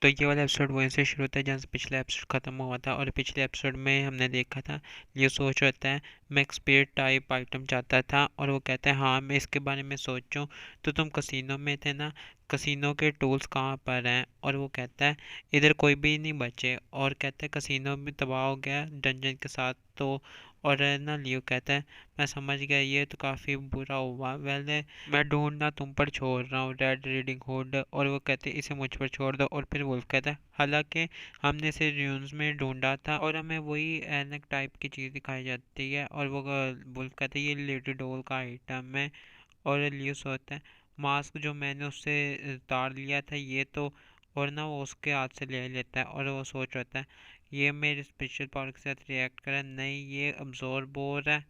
तो ये वाला एपिसोड वहीं से शुरू होता है जहाँ से पिछला एपिसोड ख़त्म हुआ था। और पिछले एपिसोड में हमने देखा था ये सोच होता है मैं एक स्पीड टाइप आइटम चाहता था और वो कहता है हाँ मैं इसके बारे में सोचूं। तो तुम कसिनो में थे ना, कसिनो के टूल्स कहाँ पर हैं? और वो कहता है इधर कोई भी नहीं बचे। और कहता है कसिनो भी तबाह हो गया डंजन के साथ। तो और ना लियो कहता है मैं समझ गया ये तो काफ़ी बुरा हुआ। वैसे मैं ढूंढना तुम पर छोड़ रहा हूँ रेड रीडिंग हुड। और वो कहते इसे मुझ पर छोड़ दो। और फिर वुल्फ कहता है हालांकि हमने इसे ड्यून्स में ढूंढा था और हमें वही एनक टाइप की चीज़ दिखाई जाती है। और वो वुल्फ कहते है ये लेडी डोल का आइटम है। और लियो सोचता है मास्क जो मैंने उससे उतार लिया था ये तो। और ना वो उसके हाथ से ले लेता है और वो सोच रहा है ये मेरे स्पेशल पावर के साथ रिएक्ट कर रहा है, नहीं ये अब्जॉर्ब हो रहा है।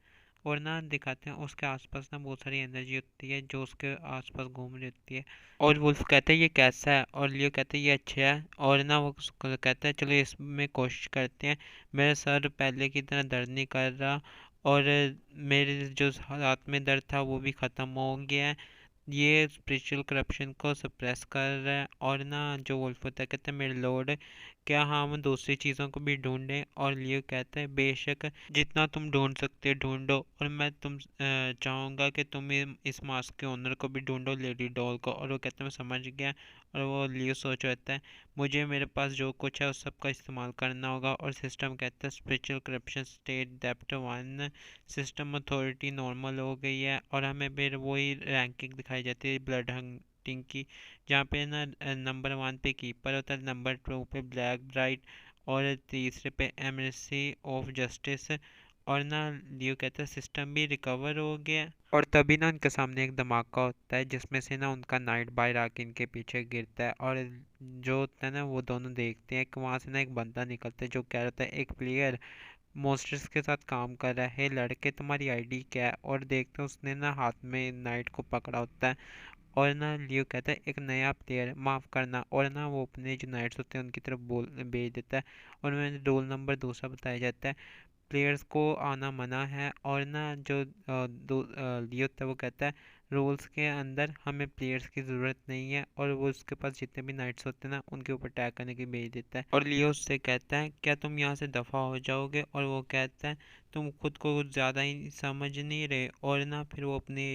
और ना दिखाते हैं उसके आसपास ना बहुत सारी एनर्जी होती है जो उसके आसपास घूम रही होती है। और वुल्फ कहते हैं ये कैसा है? और लियो कहते हैं ये अच्छा है। और ना वो कहता है चलो इसमें कोशिश करते हैं। मेरा सर पहले की तरह दर्द नहीं कर रहा और मेरे जो हाथ में दर्द था वो भी ख़त्म हो गया है। ये स्पिरिचुअल करप्शन को सप्रेस कर रहा है। और ना जो वुल्फ होता है कहता है मेरे लॉर्ड क्या हम दूसरी चीज़ों को भी ढूंढें? और लियो कहता है बेशक जितना तुम ढूंढ सकते ढूंढो। और मैं तुम चाहूँगा कि तुम इस मास्क के ओनर को भी ढूंढो लेडी डॉल को। और वो कहता है मैं समझ गया। और वो लियो सोच रहता है मुझे मेरे पास जो कुछ है उस सब का इस्तेमाल करना होगा। और सिस्टम कहता है स्पिरिचुअल करप्शन स्टेट डेप्ट वन सिस्टम अथॉरिटी नॉर्मल हो गई है। और हमें फिर वही रैंकिंग दिखाई जाती है ब्लड हंटिंग की, जहाँ पे ना नंबर वन पे कीपर होता है, नंबर टू पे ब्लैक ब्राइट और तीसरे पे एमरेसी ऑफ जस्टिस। और ना लियो कहता है सिस्टम भी रिकवर हो गया। और तभी ना उनके सामने एक धमाका होता है जिसमें से ना उनका नाइट बायर आके इनके पीछे गिरता है। और जो होता है ना वो दोनों देखते हैं कि वहाँ से ना एक बंदा निकलता है जो कह रहा था एक प्लेयर मॉन्स्टर्स के साथ काम कर रहा है लड़के तुम्हारी आईडी क्या है? और देखते हैं उसने ना हाथ में नाइट को पकड़ा होता है। और ना लियो कहता है एक नया प्लेयर माफ़ करना। और ना वो अपने जो नाइट्स होते हैं उनकी तरफ बोल भेज देता है। और उन्हें रोल नंबर दूसरा बताया जाता है प्लेयर्स को आना मना है। और ना जो लियो था वो कहता है रूल्स के अंदर हमें प्लेयर्स की ज़रूरत नहीं है। और वो उसके पास जितने भी नाइट्स होते हैं ना उनके ऊपर अटैक करने की भेज देता है। और लियो उससे कहता है क्या तुम यहाँ से दफ़ा हो जाओगे? और वो कहता है तुम खुद को कुछ ज़्यादा ही समझ नहीं रहे। और ना फिर वो अपने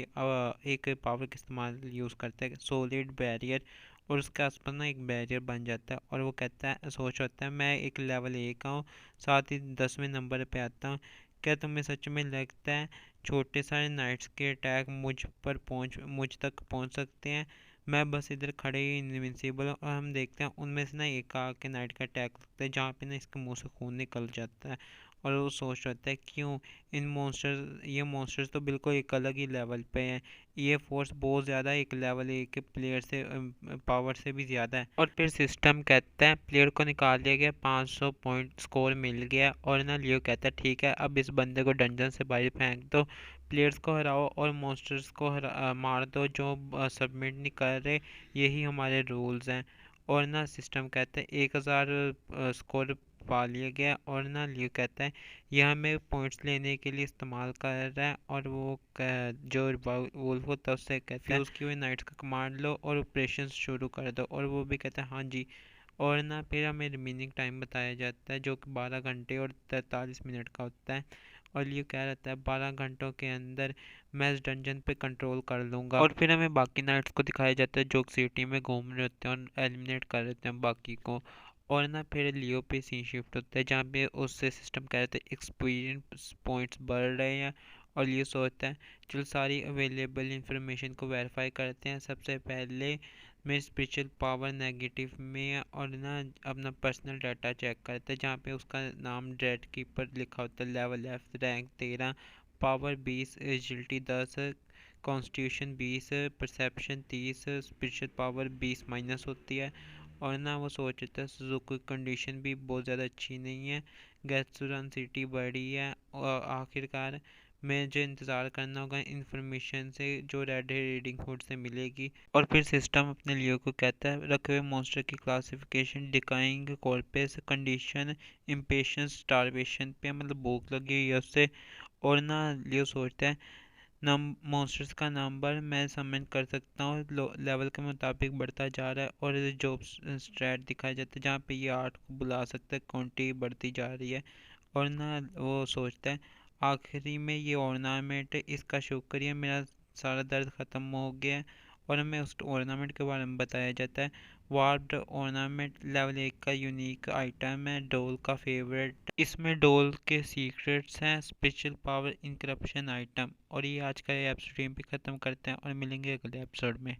एक पावर का इस्तेमाल यूज़ करता है सॉलिड बैरियर। और उसके आसपास ना एक बैरियर बन जाता है। और वो कहता है सोच होता है मैं एक लेवल 1 का हूँ साथ ही 10वें नंबर पे आता हूँ। क्या तुम्हें सच में लगता है छोटे सारे नाइट्स के अटैक मुझ तक पहुँच सकते हैं? मैं बस इधर खड़े ही इनविंसिबल हूँ। और हम देखते हैं उनमें से ना एक आके नाइट का अटैक लगता है जहाँ पे ना इसके मुंह से खून निकल जाता है। और वो सोच रहा है क्यों ये मॉन्स्टर्स तो बिल्कुल एक अलग ही लेवल पे हैं। ये फोर्स बहुत ज़्यादा एक लेवल एक के प्लेयर से पावर से भी ज़्यादा है। और फिर सिस्टम कहता है प्लेयर को निकाल दिया गया 500 पॉइंट स्कोर मिल गया। और ना लियो कहता है ठीक है अब इस बंदे को डंजन से बाहर फेंक दो, प्लेयर्स को हराओ और मॉन्स्टर्स को मार दो जो सबमिट नहीं कर रहे, यही हमारे रूल्स हैं। और ना सिस्टम कहता है 1000 स्कोर पा लिया गया। और ना लियो कहता है यह हमें पॉइंट्स लेने के लिए इस्तेमाल कर रहा है। और वो जो वुल्फ होता है उससे कहता है फ्यूज़ किए हुए नाइट्स का कमांड लो और ऑपरेशन शुरू कर दो। और वो भी कहता है हाँ जी। और ना फिर हमें रिमेनिंग टाइम बताया जाता है जो कि 12 घंटे और 43 मिनट का होता है। और ये कह रहता है 12 घंटों के अंदर मैं इस डंजन पे कंट्रोल कर लूँगा। और फिर हमें बाकी नाइट्स को दिखाया जाता है जो सिटी में घूम रहे होते हैं और एलिमिनेट कर देते हैं बाकी को। और ना फिर लियो पे सीन शिफ्ट होता है जहाँ पे उससे सिस्टम कह रहे थे एक्सपीरियंस पॉइंट्स बढ़ रहे हैं। और लियो सोचता है चलो सारी अवेलेबल इंफॉर्मेशन को वेरीफाई करते हैं। सबसे पहले मैं स्पिरिचुअल पावर नेगेटिव में है और ना अपना पर्सनल डाटा चेक करता है जहाँ पे उसका नाम डेड कीपर लिखा होता है level F rank 13 power 20 agility 10 constitution 20 perception 30 spiritual power 20 minus होती है। और ना वो सोच रहा था सुजुकी कंडीशन भी बहुत ज़्यादा अच्छी नहीं है, गैत्सुरन सिटी बड़ी है। और आखिरकार मुझे इंतज़ार करना होगा इन्फॉर्मेशन से जो रेड रीडिंग हुड से मिलेगी। और फिर सिस्टम अपने लियो को कहता है रखे हुए मॉन्स्टर की क्लासिफिकेशन डिकाइंग कॉर्पस कंडीशन इम्पेशंस स्टारवेशन पे मतलब भूख लगी हुई है उससे। और ना लियो सोचता है मॉन्स्टर्स का नंबर मैं समन कर सकता हूँ लेवल के मुताबिक बढ़ता जा रहा है, और जॉब स्ट्रैट दिखाया जाता है जहाँ पे ये 8 को बुला सकता है, क्वांटिटी बढ़ती जा रही है। और ना वो सोचता है आखिरी में ये ऑर्नामेंट है, इसका शुक्रिया मेरा सारा दर्द ख़त्म हो गया है। और हमें उस ऑर्नामेंट के बारे में बताया जाता है। वार्प्ड ऑर्नामेंट लेवल 1 का यूनिक आइटम है, डोल का फेवरेट। इसमें डोल के सीक्रेट्स हैं, स्पेशल पावर इनक्रप्शन आइटम। और ये आज का एपिसोड पे ख़त्म करते हैं और मिलेंगे अगले एपिसोड में।